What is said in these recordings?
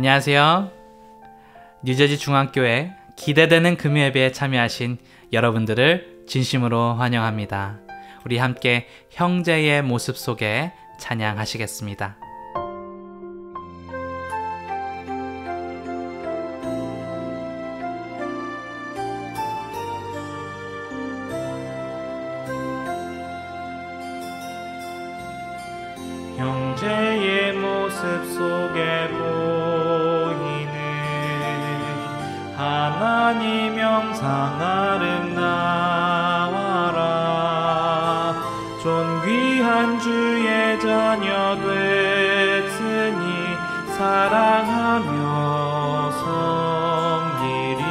안녕하세요. 뉴저지 중앙교회 기대되는 금요예배에 참여하신 여러분들을 진심으로 환영합니다. 우리 함께 형제의 모습 속에 찬양하시겠습니다. 형제의 모습 속에 보이는 하나님 영상 아름다워라. 존귀한 주의 자녀 됐으니 사랑하며 섬기리.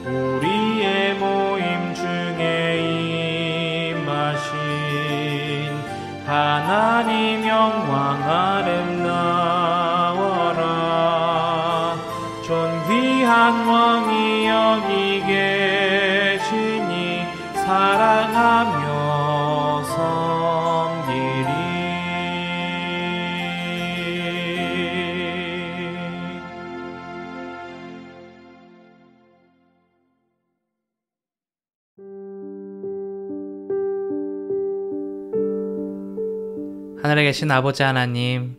우리의 모임 중에 임하신 하나님 영광 아름다워라. 존귀한 왕이 여기 계시니 사랑하며 섬기리. 하늘에 계신 아버지 하나님,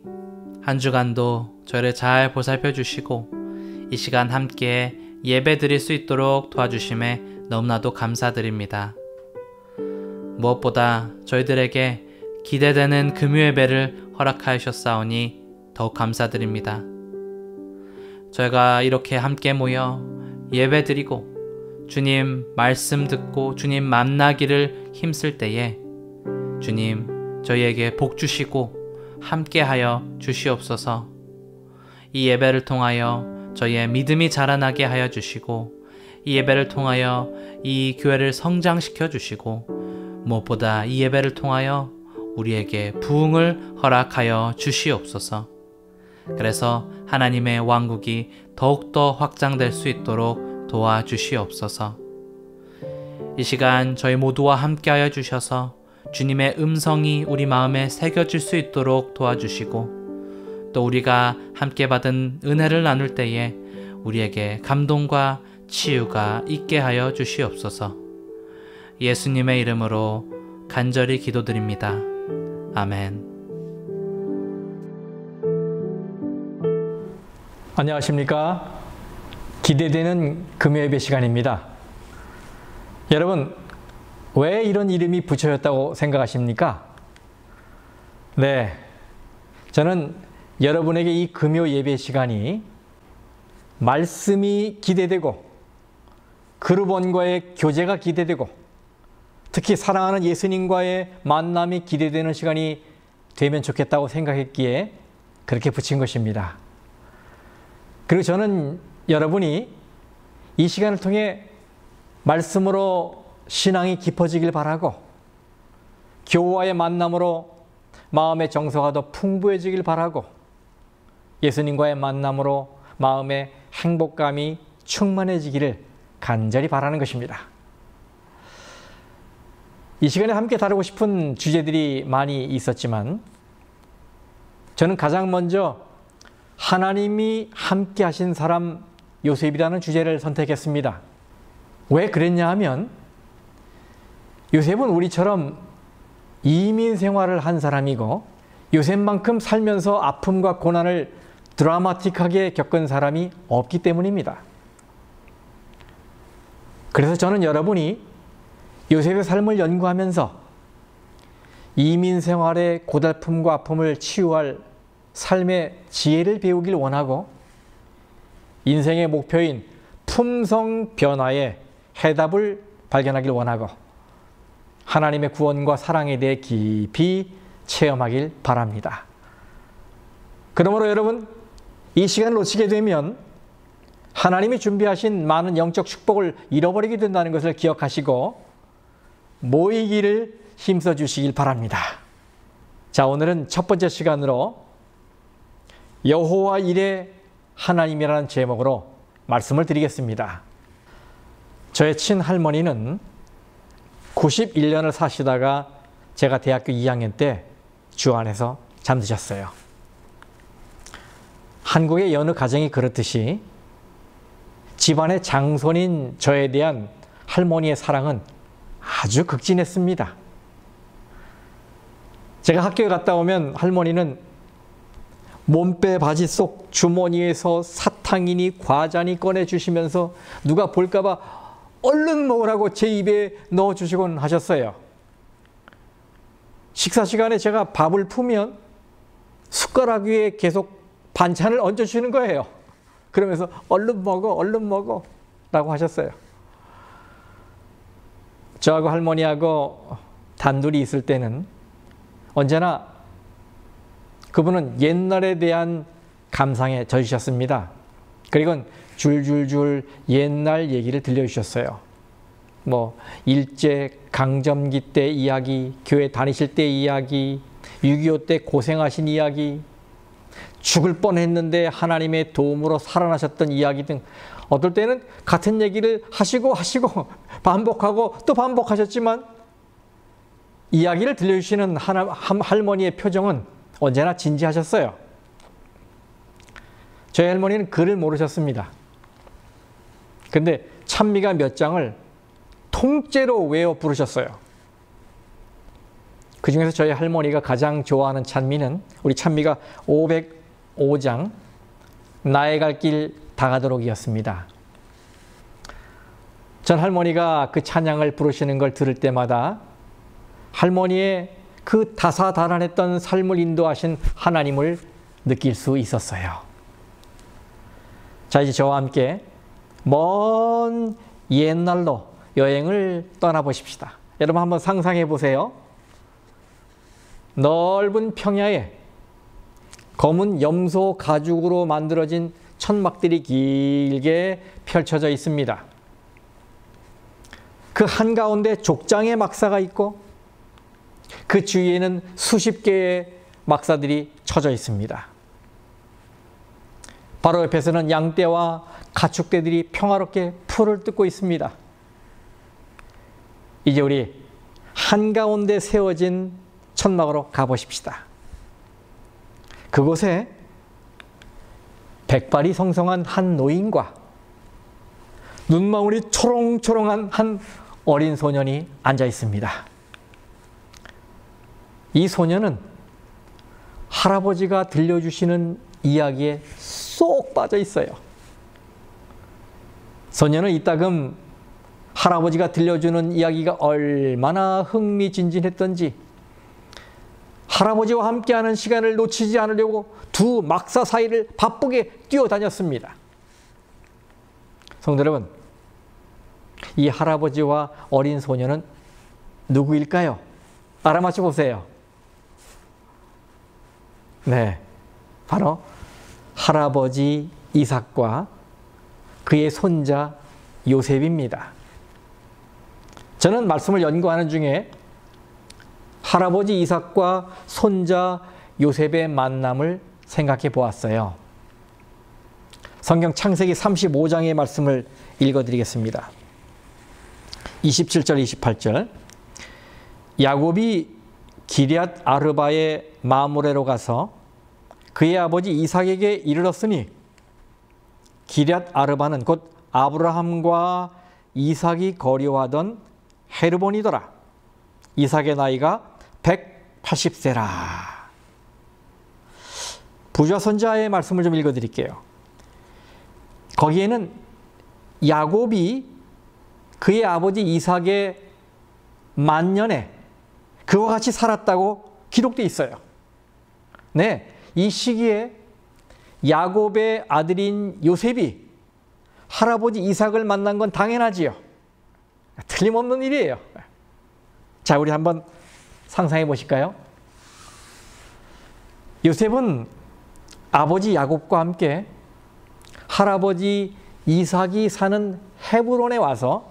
한 주간도 저희를 잘 보살펴 주시고 이 시간 함께 예배 드릴 수 있도록 도와주심에 너무나도 감사드립니다. 무엇보다 저희들에게 기대되는 금요예배를 허락하셨사오니 더욱 감사드립니다. 저희가 이렇게 함께 모여 예배 드리고 주님 말씀 듣고 주님 만나기를 힘쓸 때에 주님 저희에게 복 주시고 함께하여 주시옵소서. 이 예배를 통하여 저희의 믿음이 자라나게 하여 주시고 이 예배를 통하여 이 교회를 성장시켜 주시고 무엇보다 이 예배를 통하여 우리에게 부흥을 허락하여 주시옵소서. 그래서 하나님의 왕국이 더욱더 확장될 수 있도록 도와주시옵소서. 이 시간 저희 모두와 함께하여 주셔서 주님의 음성이 우리 마음에 새겨질 수 있도록 도와주시고 또 우리가 함께 받은 은혜를 나눌 때에 우리에게 감동과 치유가 있게 하여 주시옵소서. 예수님의 이름으로 간절히 기도드립니다. 아멘. 안녕하십니까? 기대되는 금요예배 시간입니다. 여러분, 왜 이런 이름이 붙여졌다고 생각하십니까? 네, 저는 여러분에게 이 금요 예배 시간이 말씀이 기대되고 그룹원과의 교제가 기대되고 특히 사랑하는 예수님과의 만남이 기대되는 시간이 되면 좋겠다고 생각했기에 그렇게 붙인 것입니다. 그리고 저는 여러분이 이 시간을 통해 말씀으로 신앙이 깊어지길 바라고 교우와의 만남으로 마음의 정서가 더 풍부해지길 바라고 예수님과의 만남으로 마음의 행복감이 충만해지기를 간절히 바라는 것입니다. 이 시간에 함께 다루고 싶은 주제들이 많이 있었지만 저는 가장 먼저 하나님이 함께 하신 사람 요셉이라는 주제를 선택했습니다. 왜 그랬냐 하면 요셉은 우리처럼 이민 생활을 한 사람이고 요셉만큼 살면서 아픔과 고난을 드라마틱하게 겪은 사람이 없기 때문입니다. 그래서 저는 여러분이 요셉의 삶을 연구하면서 이민 생활의 고달픔과 아픔을 치유할 삶의 지혜를 배우길 원하고 인생의 목표인 품성 변화의 해답을 발견하길 원하고 하나님의 구원과 사랑에 대해 깊이 체험하길 바랍니다. 그러므로 여러분, 이 시간을 놓치게 되면 하나님이 준비하신 많은 영적 축복을 잃어버리게 된다는 것을 기억하시고 모이기를 힘써 주시길 바랍니다. 자, 오늘은 첫 번째 시간으로 여호와 일의 하나님이라는 제목으로 말씀을 드리겠습니다. 저의 친할머니는 91년을 사시다가 제가 대학교 2학년 때 주 안에서 잠드셨어요. 한국의 여느 가정이 그렇듯이 집안의 장손인 저에 대한 할머니의 사랑은 아주 극진했습니다. 제가 학교에 갔다 오면 할머니는 몸빼 바지 속 주머니에서 사탕이니 과자니 꺼내주시면서 누가 볼까봐 얼른 먹으라고 제 입에 넣어주시곤 하셨어요. 식사 시간에 제가 밥을 풀면 숟가락 위에 계속 반찬을 얹어주시는 거예요. 그러면서 얼른 먹어 라고 하셨어요. 저하고 할머니하고 단둘이 있을 때는 언제나 그분은 옛날에 대한 감상에 젖으셨습니다. 그리고 줄줄줄 옛날 얘기를 들려주셨어요. 뭐 일제 강점기 때 이야기, 교회 다니실 때 이야기, 6.25 때 고생하신 이야기, 죽을 뻔했는데 하나님의 도움으로 살아나셨던 이야기 등 어떨 때는 같은 얘기를 하시고 반복하고 또 반복하셨지만 이야기를 들려주시는 할머니의 표정은 언제나 진지하셨어요. 저희 할머니는 글을 모르셨습니다. 근데 찬미가 몇 장을 통째로 외워 부르셨어요. 그 중에서 저희 할머니가 가장 좋아하는 찬미는 우리 찬미가 505장 나의 갈 길 다가도록이었습니다. 전 할머니가 그 찬양을 부르시는 걸 들을 때마다 할머니의 그 다사다난했던 삶을 인도하신 하나님을 느낄 수 있었어요. 자, 이제 저와 함께 먼 옛날로 여행을 떠나보십시다. 여러분 한번 상상해 보세요. 넓은 평야에 검은 염소 가죽으로 만들어진 천막들이 길게 펼쳐져 있습니다. 그 한가운데 족장의 막사가 있고 그 주위에는 수십 개의 막사들이 쳐져 있습니다. 바로 옆에서는 양떼와 가축떼들이 평화롭게 풀을 뜯고 있습니다. 이제 우리 한가운데 세워진 천막으로 가보십시다. 그곳에 백발이 성성한 한 노인과 눈망울이 초롱초롱한 한 어린 소년이 앉아 있습니다. 이 소년은 할아버지가 들려주시는 이야기에 쏙 빠져 있어요. 소년은 이따금 할아버지가 들려주는 이야기가 얼마나 흥미진진했던지 할아버지와 함께하는 시간을 놓치지 않으려고 두 막사 사이를 바쁘게 뛰어다녔습니다. 성도 여러분, 이 할아버지와 어린 소년은 누구일까요? 알아맞혀 보세요. 네, 바로 할아버지 이삭과 그의 손자 요셉입니다. 저는 말씀을 연구하는 중에 할아버지 이삭과 손자 요셉의 만남을 생각해 보았어요. 성경 창세기 35장의 말씀을 읽어드리겠습니다. 27절, 28절. 야곱이 기럇 아르바의 마므레로 가서 그의 아버지 이삭에게 이르렀으니 기럇 아르바는 곧 아브라함과 이삭이 거류하던 헤르본이더라. 이삭의 나이가 180세라. 부좌선자의 말씀을 좀 읽어드릴게요. 거기에는 야곱이 그의 아버지 이삭의 만년에 그와 같이 살았다고 기록되어 있어요. 네, 이 시기에 야곱의 아들인 요셉이 할아버지 이삭을 만난 건 당연하지요. 틀림없는 일이에요. 자, 우리 한번 상상해 보실까요? 요셉은 아버지 야곱과 함께 할아버지 이삭이 사는 헤브론에 와서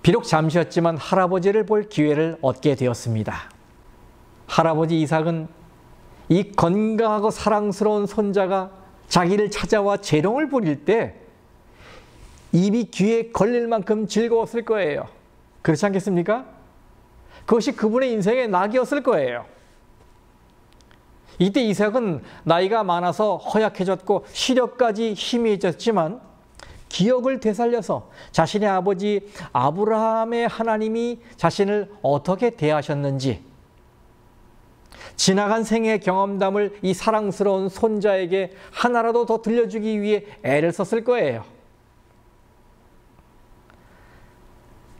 비록 잠시였지만 할아버지를 볼 기회를 얻게 되었습니다. 할아버지 이삭은 이 건강하고 사랑스러운 손자가 자기를 찾아와 재롱을 부릴 때 입이 귀에 걸릴 만큼 즐거웠을 거예요. 그렇지 않겠습니까? 그것이 그분의 인생의 낙이었을 거예요. 이때 이삭은 나이가 많아서 허약해졌고 시력까지 희미해졌지만 기억을 되살려서 자신의 아버지 아브라함의 하나님이 자신을 어떻게 대하셨는지, 지나간 생의 경험담을 이 사랑스러운 손자에게 하나라도 더 들려주기 위해 애를 썼을 거예요.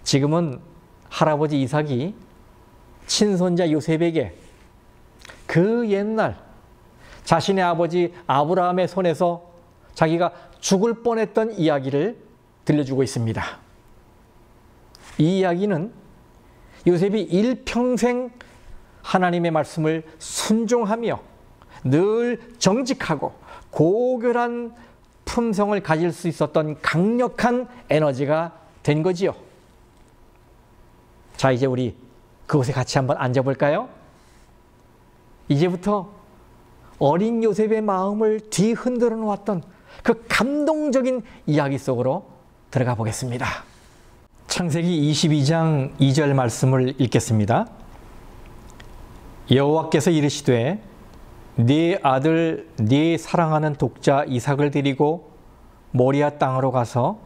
지금은 할아버지 이삭이 친손자 요셉에게 그 옛날 자신의 아버지 아브라함의 손에서 자기가 죽을 뻔했던 이야기를 들려주고 있습니다. 이 이야기는 요셉이 일평생 하나님의 말씀을 순종하며 늘 정직하고 고결한 품성을 가질 수 있었던 강력한 에너지가 된 거지요. 자, 이제 우리 그곳에 같이 한번 앉아볼까요? 이제부터 어린 요셉의 마음을 뒤흔들어 놓았던 그 감동적인 이야기 속으로 들어가 보겠습니다. 창세기 22장 2절 말씀을 읽겠습니다. 여호와께서 이르시되 네 아들 네 사랑하는 독자 이삭을 데리고 모리아 땅으로 가서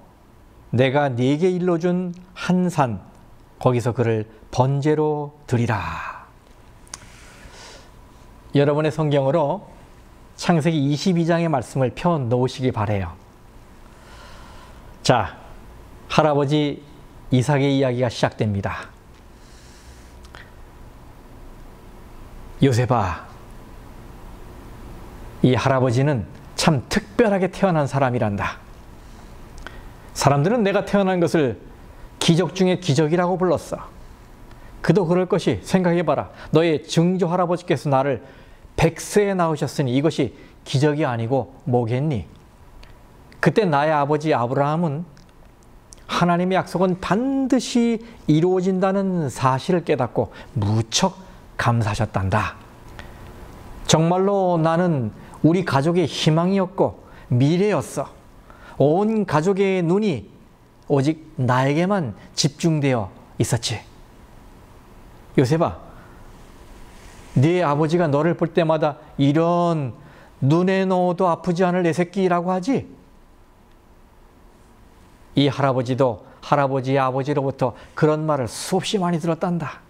내가 네게 일러준 한 산 거기서 그를 번제로 드리라. 여러분의 성경으로 창세기 22장의 말씀을 펴 놓으시기 바라요. 자, 할아버지 이삭의 이야기가 시작됩니다. 요셉아, 이 할아버지는 참 특별하게 태어난 사람이란다. 사람들은 내가 태어난 것을 기적 중에 기적이라고 불렀어. 그도 그럴 것이, 생각해봐라. 너의 증조 할아버지께서 나를 100세에 낳으셨으니 이것이 기적이 아니고 뭐겠니? 그때 나의 아버지 아브라함은 하나님의 약속은 반드시 이루어진다는 사실을 깨닫고 무척 감사하셨단다. 정말로 나는 우리 가족의 희망이었고 미래였어. 온 가족의 눈이 오직 나에게만 집중되어 있었지. 요셉아, 네 아버지가 너를 볼 때마다 이런 눈에 넣어도 아프지 않을 내 새끼라고 하지? 이 할아버지도 할아버지의 아버지로부터 그런 말을 수없이 많이 들었단다.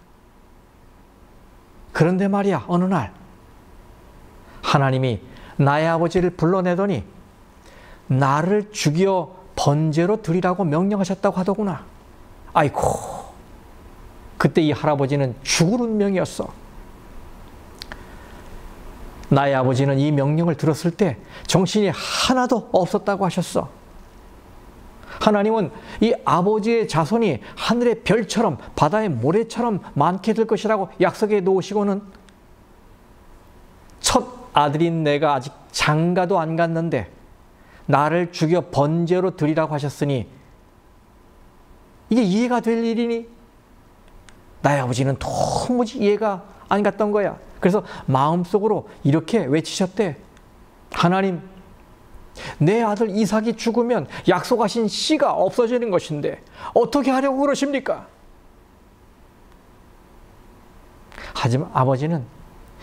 그런데 말이야, 어느 날 하나님이 나의 아버지를 불러내더니 나를 죽여 번제로 드리라고 명령하셨다고 하더구나. 아이고, 그때 이 할아버지는 죽을 운명이었어. 나의 아버지는 이 명령을 들었을 때 정신이 하나도 없었다고 하셨어. 하나님은 이 아버지의 자손이 하늘의 별처럼 바다의 모래처럼 많게 될 것이라고 약속해 놓으시고는 첫 아들인 내가 아직 장가도 안 갔는데 나를 죽여 번제로 드리라고 하셨으니 이게 이해가 될 일이니? 나의 아버지는 도무지 이해가 안 갔던 거야. 그래서 마음속으로 이렇게 외치셨대. 하나님, 내 아들 이삭이 죽으면 약속하신 씨가 없어지는 것인데 어떻게 하려고 그러십니까? 하지만 아버지는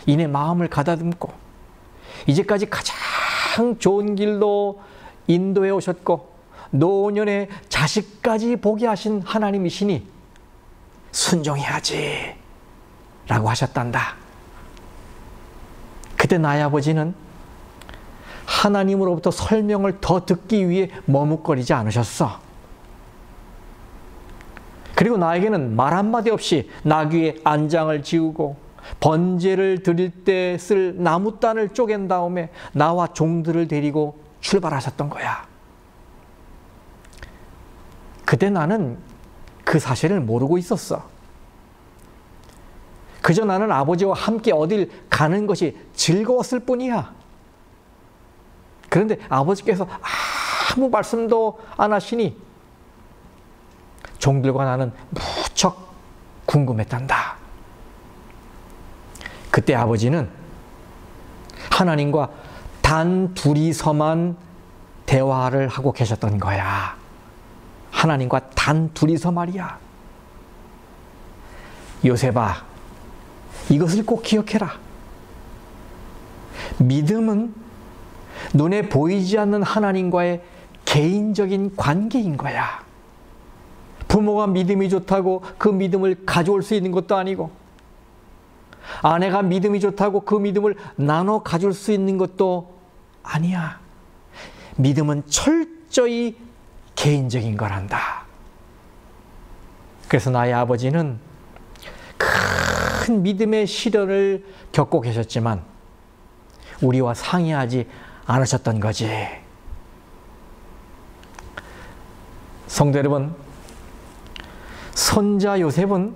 이내 마음을 가다듬고 이제까지 가장 좋은 길로 인도해 오셨고 노년에 자식까지 보게 하신 하나님이시니 순종해야지 라고 하셨단다. 그때 나의 아버지는 하나님으로부터 설명을 더 듣기 위해 머뭇거리지 않으셨어. 그리고 나에게는 말 한마디 없이 나귀의 안장을 지우고 번제를 드릴 때 쓸 나무단을 쪼갠 다음에 나와 종들을 데리고 출발하셨던 거야. 그때 나는 그 사실을 모르고 있었어. 그저 나는 아버지와 함께 어딜 가는 것이 즐거웠을 뿐이야. 그런데 아버지께서 아무 말씀도 안 하시니 종들과 나는 무척 궁금했단다. 그때 아버지는 하나님과 단 둘이서만 대화를 하고 계셨던 거야. 하나님과 단 둘이서 말이야. 요셉아, 이것을 꼭 기억해라. 믿음은 눈에 보이지 않는 하나님과의 개인적인 관계인 거야. 부모가 믿음이 좋다고 그 믿음을 가져올 수 있는 것도 아니고, 아내가 믿음이 좋다고 그 믿음을 나눠 가질 수 있는 것도 아니야. 믿음은 철저히 개인적인 거란다. 그래서 나의 아버지는 큰 믿음의 시련을 겪고 계셨지만 우리와 상의하지 않으셨던 거지. 성도 여러분, 손자 요셉은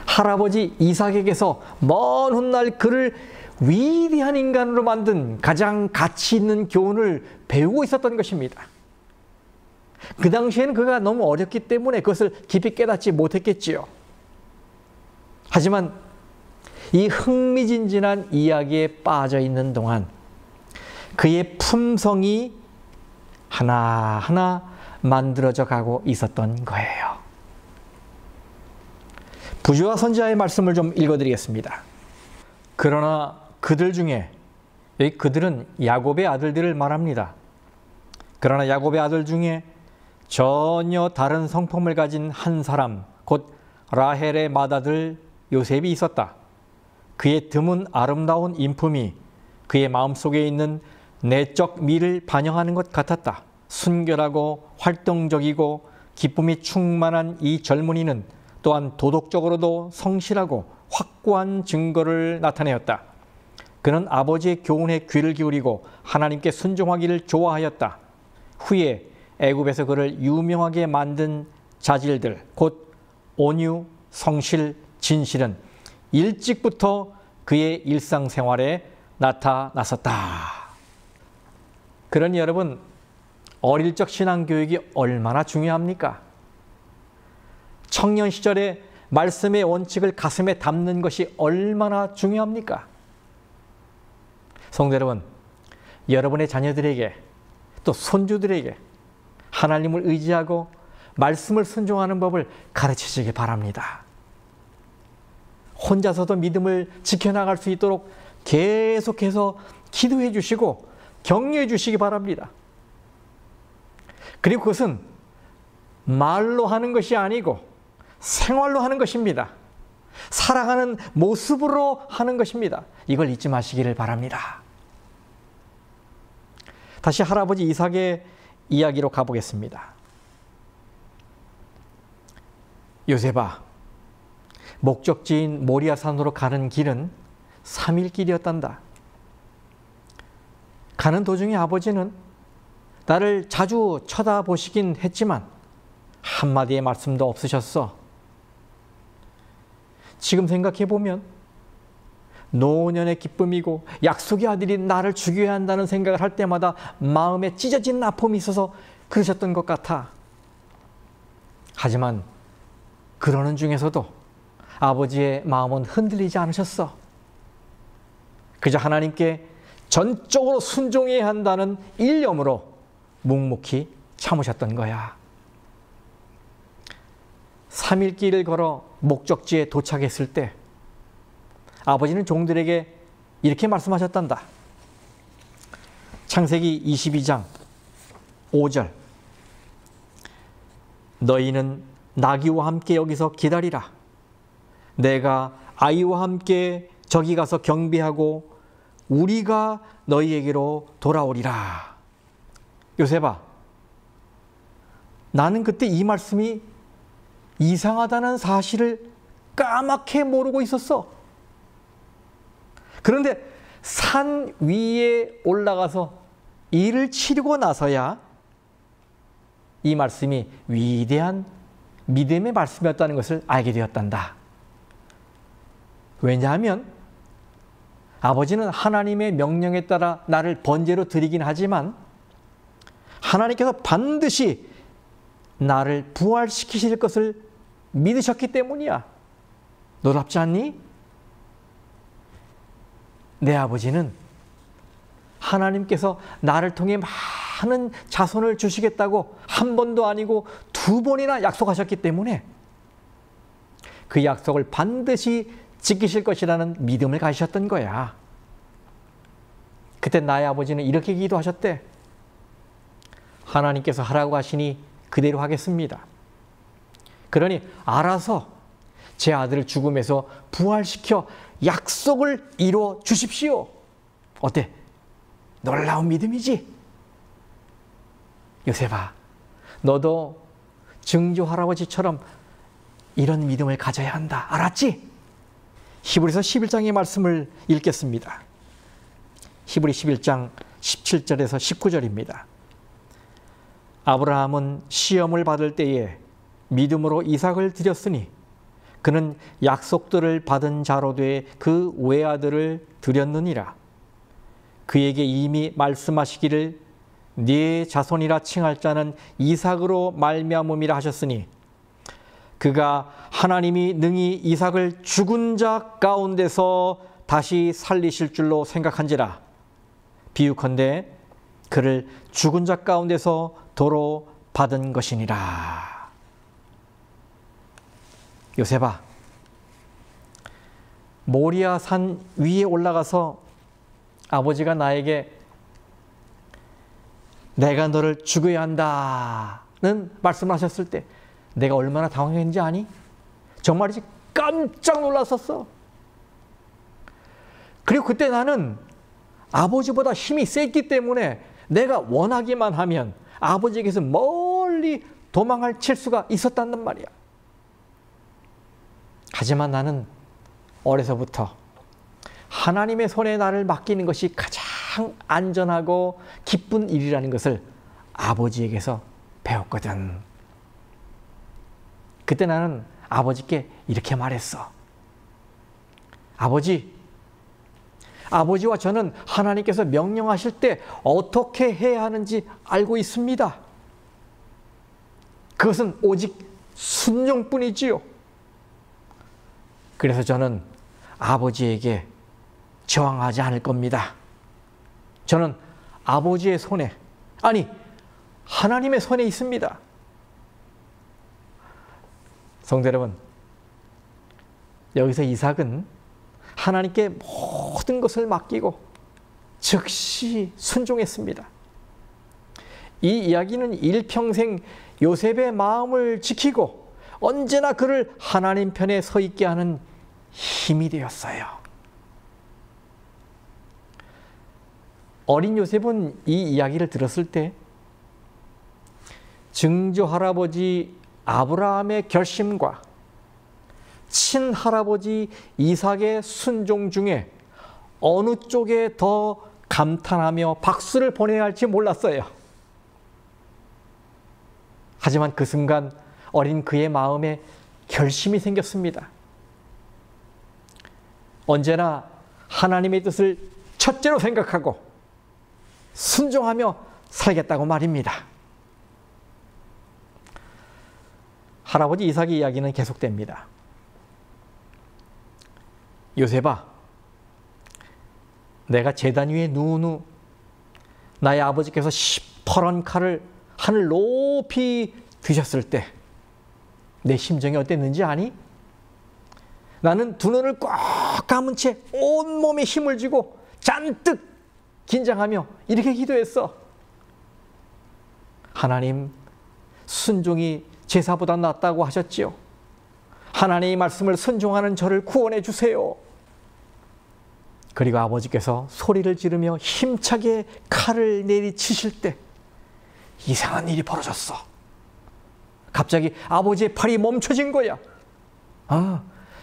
할아버지 이삭에게서 먼 훗날 그를 위대한 인간으로 만든 가장 가치 있는 교훈을 배우고 있었던 것입니다. 그 당시에는 그가 너무 어렸기 때문에 그것을 깊이 깨닫지 못했겠지요. 하지만 이 흥미진진한 이야기에 빠져 있는 동안 그의 품성이 하나하나 만들어져 가고 있었던 거예요. 부지와 선지자의 말씀을 좀 읽어드리겠습니다. 그러나 그들 중에, 여기 그들은 야곱의 아들들을 말합니다. 그러나 야곱의 아들 중에 전혀 다른 성품을 가진 한 사람, 곧 라헬의 맏아들 요셉이 있었다. 그의 드문 아름다운 인품이 그의 마음속에 있는 내적 미를 반영하는 것 같았다. 순결하고 활동적이고 기쁨이 충만한 이 젊은이는 또한 도덕적으로도 성실하고 확고한 증거를 나타내었다. 그는 아버지의 교훈에 귀를 기울이고 하나님께 순종하기를 좋아하였다. 후에 애굽에서 그를 유명하게 만든 자질들, 곧 온유, 성실, 진실은 일찍부터 그의 일상생활에 나타났었다. 그러니 여러분, 어릴 적 신앙교육이 얼마나 중요합니까? 청년 시절에 말씀의 원칙을 가슴에 담는 것이 얼마나 중요합니까? 성도 여러분, 여러분의 자녀들에게 또 손주들에게 하나님을 의지하고 말씀을 순종하는 법을 가르치시기 바랍니다. 혼자서도 믿음을 지켜나갈 수 있도록 계속해서 기도해 주시고 격려해 주시기 바랍니다. 그리고 그것은 말로 하는 것이 아니고 생활로 하는 것입니다. 살아가는 모습으로 하는 것입니다. 이걸 잊지 마시기를 바랍니다. 다시 할아버지 이삭의 이야기로 가보겠습니다. 요셉아, 목적지인 모리아산으로 가는 길은 3일 길이었단다. 가는 도중에 아버지는 나를 자주 쳐다보시긴 했지만 한마디의 말씀도 없으셨어. 지금 생각해보면 노년의 기쁨이고 약속의 아들이 나를 죽여야 한다는 생각을 할 때마다 마음에 찢어진 아픔이 있어서 그러셨던 것 같아. 하지만 그러는 중에서도 아버지의 마음은 흔들리지 않으셨어. 그저 하나님께 전적으로 순종해야 한다는 일념으로 묵묵히 참으셨던 거야. 3일 길을 걸어 목적지에 도착했을 때 아버지는 종들에게 이렇게 말씀하셨단다. 창세기 22장 5절. 너희는 나귀와 함께 여기서 기다리라. 내가 아이와 함께 저기 가서 경배하고 우리가 너희에게로 돌아오리라. 요셉아, 나는 그때 이 말씀이 이상하다는 사실을 까맣게 모르고 있었어. 그런데 산 위에 올라가서 일을 치르고 나서야 이 말씀이 위대한 믿음의 말씀이었다는 것을 알게 되었단다. 왜냐하면 아버지는 하나님의 명령에 따라 나를 번제로 드리긴 하지만 하나님께서 반드시 나를 부활시키실 것을 믿으셨기 때문이야. 놀랍지 않니? 내 아버지는 하나님께서 나를 통해 많은 자손을 주시겠다고 한 번도 아니고 2번이나 약속하셨기 때문에 그 약속을 반드시 지키실 것이라는 믿음을 가지셨던 거야. 그때 나의 아버지는 이렇게 기도하셨대. 하나님께서 하라고 하시니 그대로 하겠습니다. 그러니 알아서 제 아들을 죽음에서 부활시켜 약속을 이루어 주십시오. 어때? 놀라운 믿음이지? 요셉아, 너도 증조 할아버지처럼 이런 믿음을 가져야 한다. 알았지? 히브리서 11장의 말씀을 읽겠습니다. 히브리 11장 17절에서 19절입니다. 아브라함은 시험을 받을 때에 믿음으로 이삭을 드렸으니 그는 약속들을 받은 자로 돼 그 외아들을 드렸느니라. 그에게 이미 말씀하시기를 네 자손이라 칭할 자는 이삭으로 말미암음이라 하셨으니 그가 하나님이 능히 이삭을 죽은 자 가운데서 다시 살리실 줄로 생각한지라. 비유컨대 그를 죽은 자 가운데서 도로 받은 것이니라. 요셉아, 모리아 산 위에 올라가서 아버지가 나에게 내가 너를 죽여야 한다는 말씀을 하셨을 때 내가 얼마나 당황했는지 아니? 정말이지 깜짝 놀랐었어. 그리고 그때 나는 아버지보다 힘이 셌기 때문에 내가 원하기만 하면 아버지에게서 멀리 도망을 칠 수가 있었단 말이야. 하지만 나는 어려서부터 하나님의 손에 나를 맡기는 것이 가장 안전하고 기쁜 일이라는 것을 아버지에게서 배웠거든. 그때 나는 아버지께 이렇게 말했어. 아버지와 저는 하나님께서 명령하실 때 어떻게 해야 하는지 알고 있습니다. 그것은 오직 순종뿐이지요. 그래서 저는 아버지에게 저항하지 않을 겁니다. 저는 아버지의 손에, 아니 하나님의 손에 있습니다. 성도 여러분, 여기서 이삭은 하나님께 모든 것을 맡기고 즉시 순종했습니다. 이 이야기는 일평생 요셉의 마음을 지키고 언제나 그를 하나님 편에 서 있게 하는 힘이 되었어요. 어린 요셉은 이 이야기를 들었을 때 증조 할아버지 아브라함의 결심과 친할아버지 이삭의 순종 중에 어느 쪽에 더 감탄하며 박수를 보내야 할지 몰랐어요. 하지만 그 순간 어린 그의 마음에 결심이 생겼습니다. 언제나 하나님의 뜻을 첫째로 생각하고 순종하며 살겠다고 말입니다. 할아버지 이삭의 이야기는 계속됩니다. 요셉아, 내가 제단 위에 누운 후 나의 아버지께서 시퍼런 칼을 하늘 높이 드셨을 때 내 심정이 어땠는지 아니? 나는 두 눈을 꽉 감은 채 온몸에 힘을 쥐고 잔뜩 긴장하며 이렇게 기도했어. 하나님, 순종이 제사보다 낫다고 하셨지요. 하나님의 말씀을 순종하는 저를 구원해 주세요. 그리고 아버지께서 소리를 지르며 힘차게 칼을 내리치실 때 이상한 일이 벌어졌어. 갑자기 아버지의 팔이 멈춰진 거야.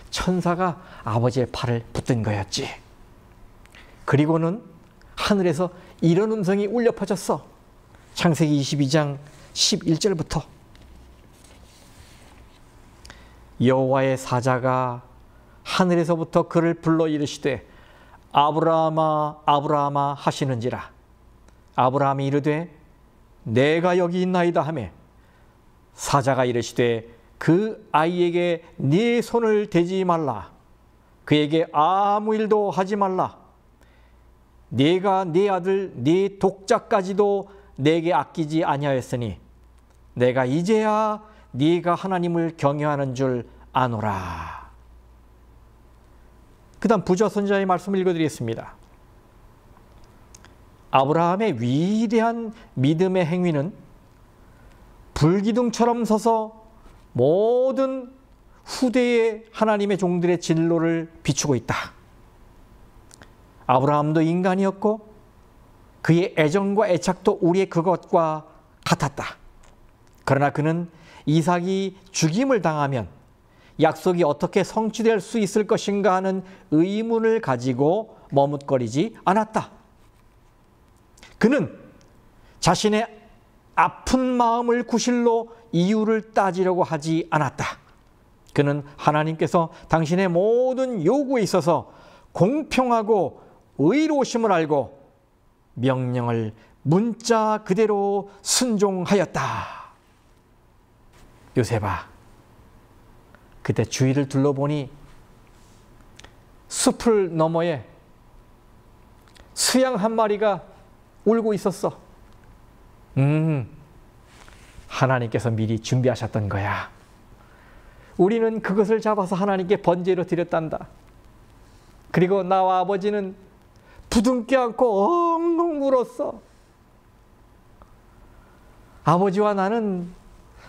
천사가 아버지의 팔을 붙든 거였지. 그리고는 하늘에서 이런 음성이 울려 퍼졌어. 창세기 22장 11절부터 여호와의 사자가 하늘에서부터 그를 불러 이르시되 아브라함아 아브라함아 하시는지라. 아브라함이 이르되 내가 여기 있나이다 하매 사자가 이르시되 그 아이에게 네 손을 대지 말라. 그에게 아무 일도 하지 말라. 네가 네 아들 네 독자까지도 내게 아끼지 아니하였으니 내가 이제야 네가 하나님을 경외하는 줄 아노라. 그 다음 부조선자의 말씀을 읽어드리겠습니다. 아브라함의 위대한 믿음의 행위는 불기둥처럼 서서 모든 후대의 하나님의 종들의 진로를 비추고 있다. 아브라함도 인간이었고 그의 애정과 애착도 우리의 그것과 같았다. 그러나 그는 이삭이 죽임을 당하면 약속이 어떻게 성취될 수 있을 것인가 하는 의문을 가지고 머뭇거리지 않았다. 그는 자신의 아픈 마음을 구실로 이유를 따지려고 하지 않았다. 그는 하나님께서 당신의 모든 요구에 있어서 공평하고 의로우심을 알고 명령을 문자 그대로 순종하였다. 요셉아, 그때 주위를 둘러보니 숲을 너머에 수양 한 마리가 울고 있었어. 하나님께서 미리 준비하셨던 거야. 우리는 그것을 잡아서 하나님께 번제로 드렸단다. 그리고 나와 아버지는 부둥켜 안고 엉엉 울었어. 아버지와 나는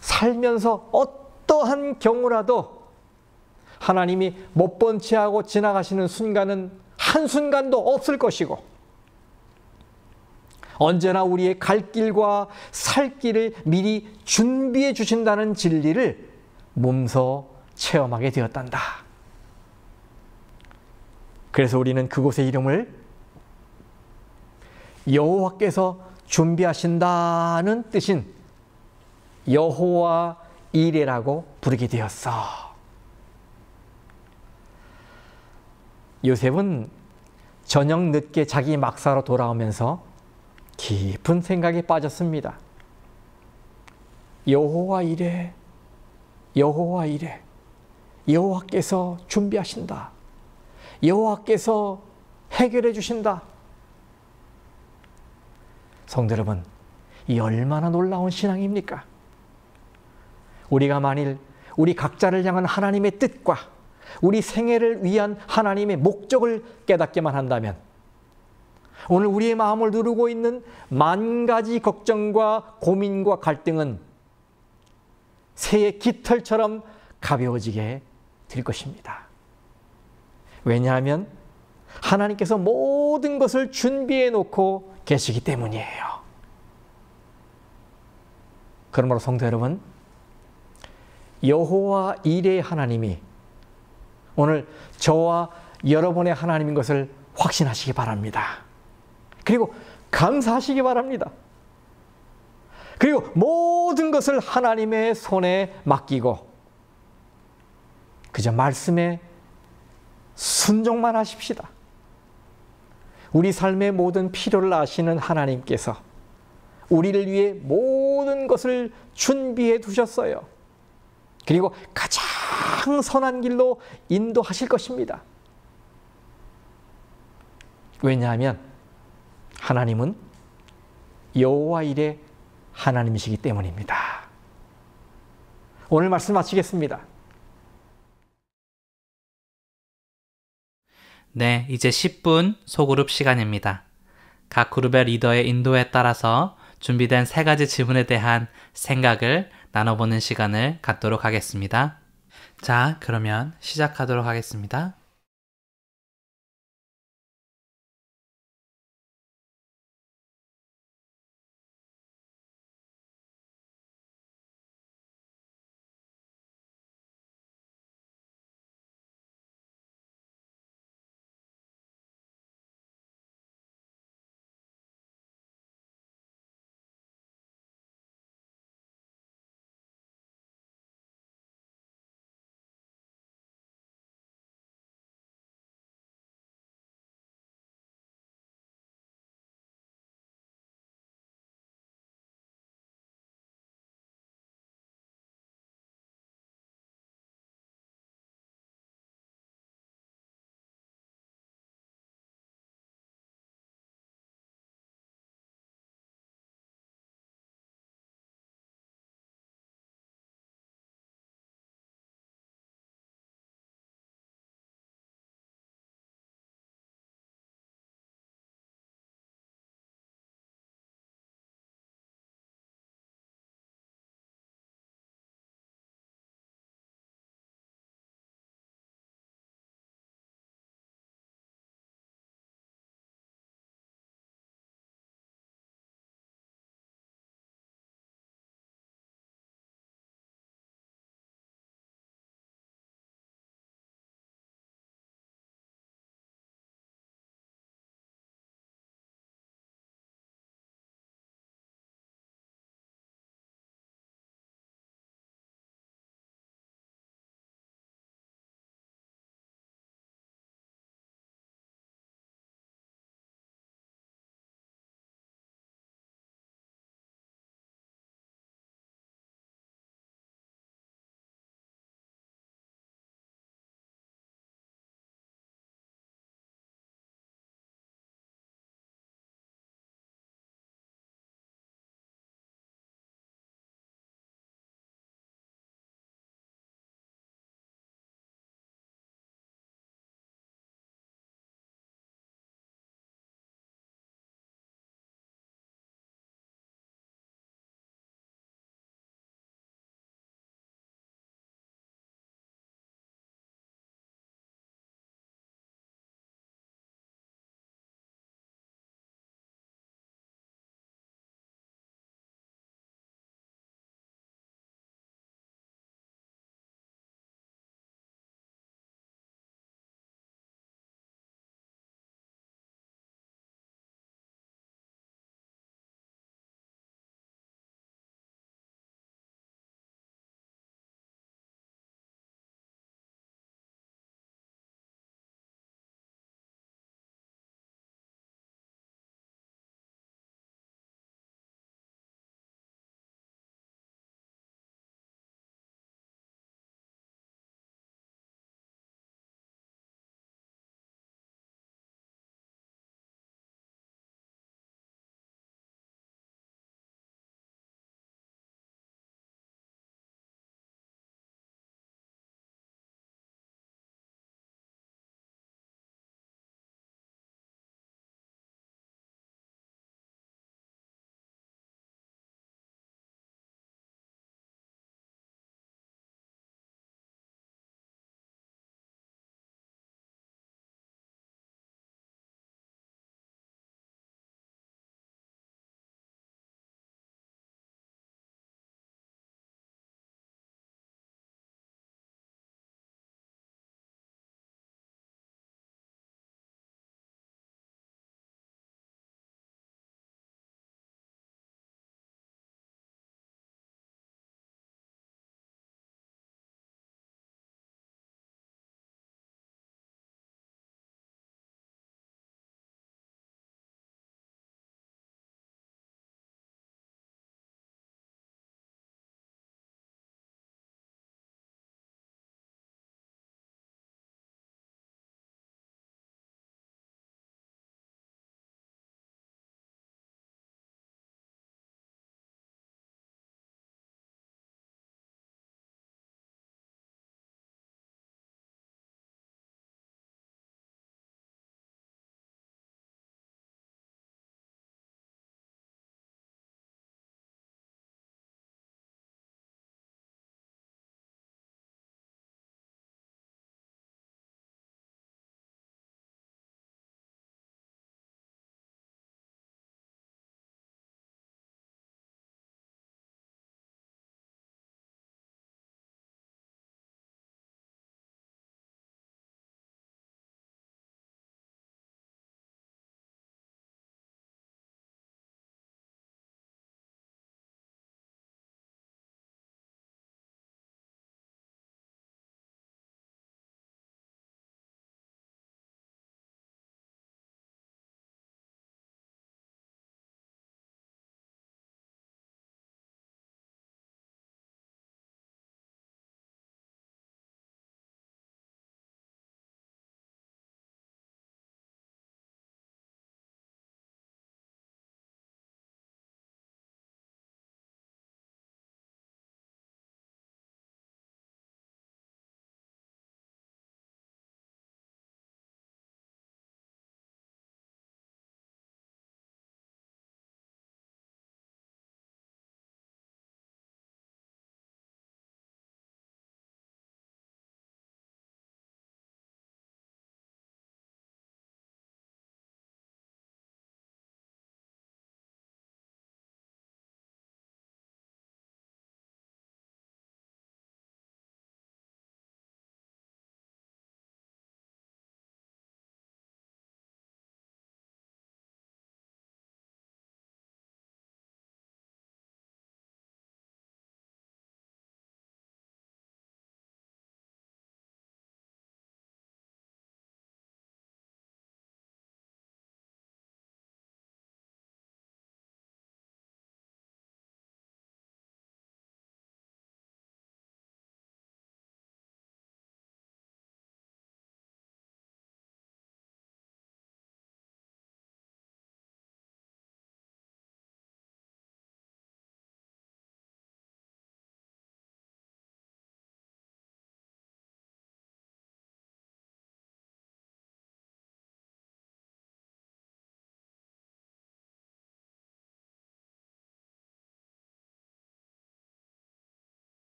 살면서 어떠한 경우라도 하나님이 못 본 채 하고 지나가시는 순간은 한순간도 없을 것이고, 언제나 우리의 갈 길과 살 길을 미리 준비해 주신다는 진리를 몸소 체험하게 되었단다. 그래서 우리는 그곳의 이름을 여호와께서 준비하신다는 뜻인 여호와 이레라고 부르게 되었어. 요셉은 저녁 늦게 자기 막사로 돌아오면서 깊은 생각에 빠졌습니다. 여호와 이레, 여호와 이레, 여호와께서 준비하신다. 여호와께서 해결해 주신다. 성도 여러분, 이 얼마나 놀라운 신앙입니까? 우리가 만일 우리 각자를 향한 하나님의 뜻과 우리 생애를 위한 하나님의 목적을 깨닫게만 한다면 오늘 우리의 마음을 누르고 있는 만 가지 걱정과 고민과 갈등은 새의 깃털처럼 가벼워지게 될 것입니다. 왜냐하면 하나님께서 모든 것을 준비해 놓고 계시기 때문이에요. 그러므로 성도 여러분, 여호와 이레의 하나님이 오늘 저와 여러분의 하나님인 것을 확신하시기 바랍니다. 그리고 감사하시기 바랍니다. 그리고 모든 것을 하나님의 손에 맡기고 그저 말씀에 순종만 하십시다. 우리 삶의 모든 필요를 아시는 하나님께서 우리를 위해 모든 것을 준비해 두셨어요. 그리고 가장 선한 길로 인도하실 것입니다. 왜냐하면 하나님은 여호와 이레 하나님이시기 때문입니다. 오늘 말씀 마치겠습니다. 네, 이제 10분 소그룹 시간입니다. 각 그룹의 리더의 인도에 따라서 준비된 3가지 질문에 대한 생각을 나눠보는 시간을 갖도록 하겠습니다. 자, 그러면 시작하도록 하겠습니다.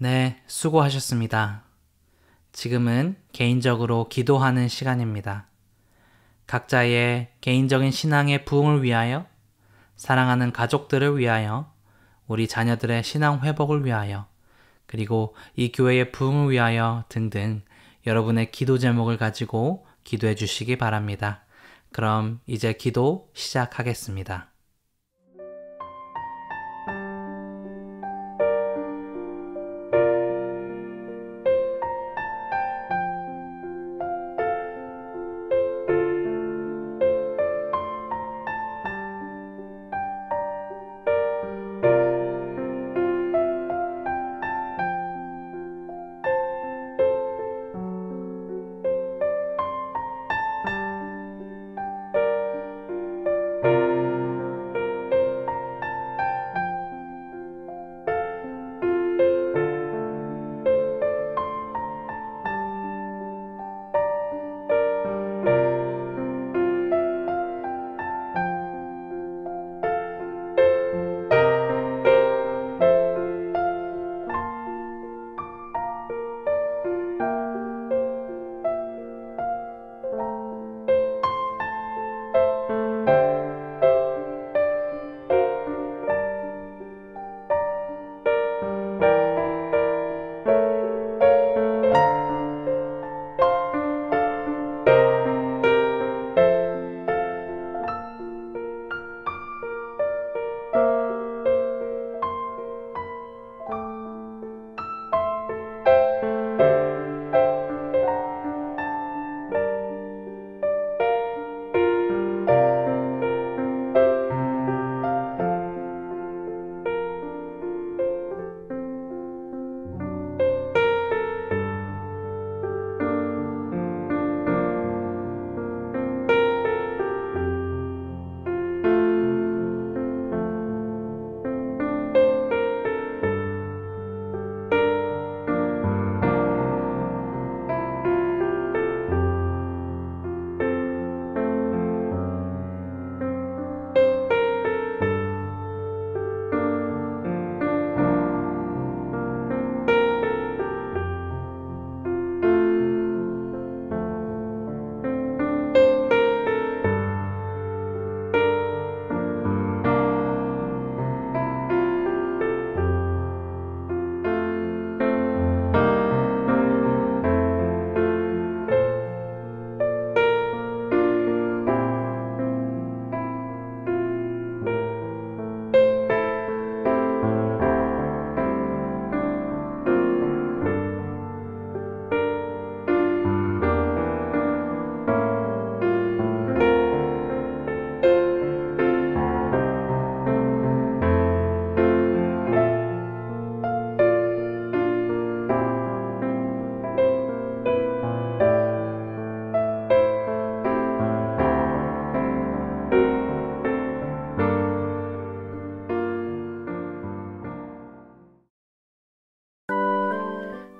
네, 수고하셨습니다. 지금은 개인적으로 기도하는 시간입니다. 각자의 개인적인 신앙의 부흥을 위하여, 사랑하는 가족들을 위하여, 우리 자녀들의 신앙 회복을 위하여, 그리고 이 교회의 부흥을 위하여 등등 여러분의 기도 제목을 가지고 기도해 주시기 바랍니다. 그럼 이제 기도 시작하겠습니다.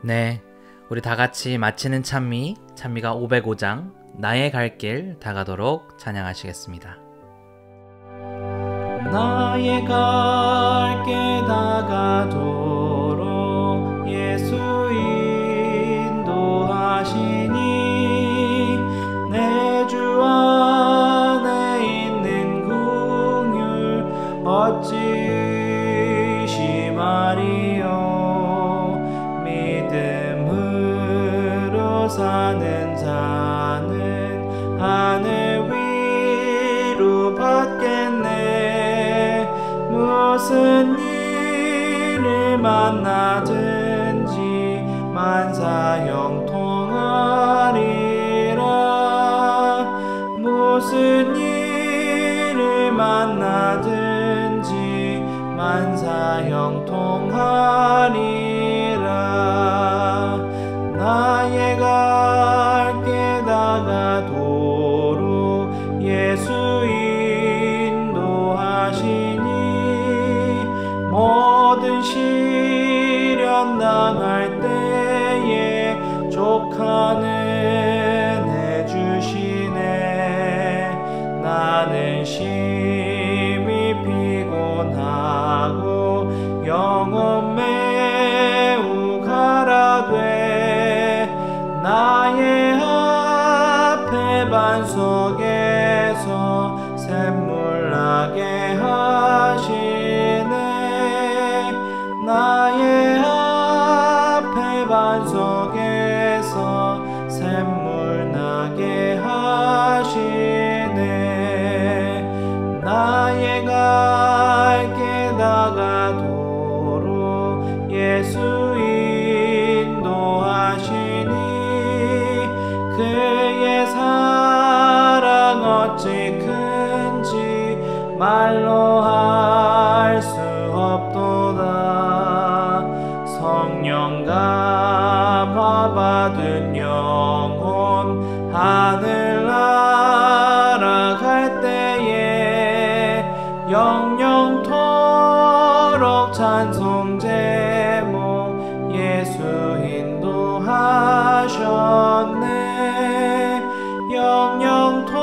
네, 우리 다 같이 마치는 찬미가 505장 나의 갈 길 다가도록 찬양하시겠습니다. 나의 갈 길 다가도록 예수 인도하시니 내 주 안에 있는 긍휼 어찌 심하리요. 믿음으로 사는 자는 하늘 위로 받겠네. 무슨 일을 만나든지 만사형통하리라. 무슨 일을 만나든지 만사형통하리라. 나의 갈 길 다가도록 예수 인도하시니 모든 시련 당할 때에 족하는 해주시네. 나는 심히 피곤하고 영혼 매우 말로 할 수 없도다. 성령 감화 받은 영혼 하늘 날아갈 때에 영영토록 찬송 제목 예수 인도하셨네. 영영토록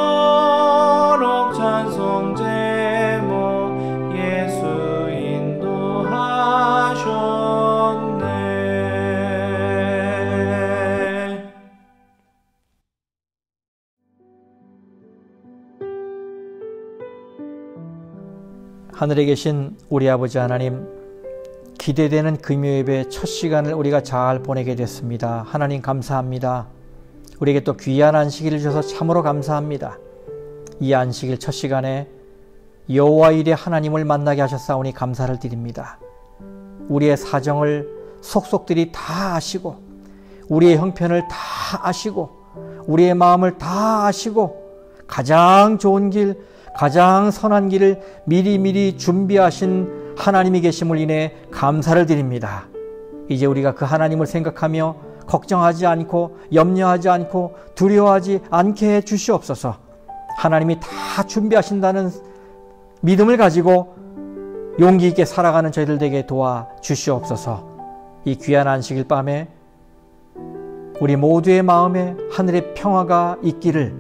찬송 제목 예수 인도하셨네. 하늘에 계신 우리 아버지 하나님, 기대되는 금요예배 첫 시간을 우리가 잘 보내게 됐습니다. 하나님 감사합니다. 우리에게 또 귀한 안식일을 주셔서 참으로 감사합니다. 이 안식일 첫 시간에 여호와 일의 하나님을 만나게 하셨사오니 감사를 드립니다. 우리의 사정을 속속들이 다 아시고 우리의 형편을 다 아시고 우리의 마음을 다 아시고 가장 좋은 길, 가장 선한 길을 미리미리 준비하신 하나님이 계심을 인해 감사를 드립니다. 이제 우리가 그 하나님을 생각하며 걱정하지 않고 염려하지 않고 두려워하지 않게 해 주시옵소서. 하나님이 다 준비하신다는 믿음을 가지고 용기 있게 살아가는 저희들 되게 도와 주시옵소서. 이 귀한 안식일 밤에 우리 모두의 마음에 하늘의 평화가 있기를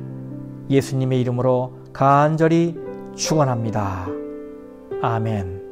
예수님의 이름으로 간절히 축원합니다. 아멘.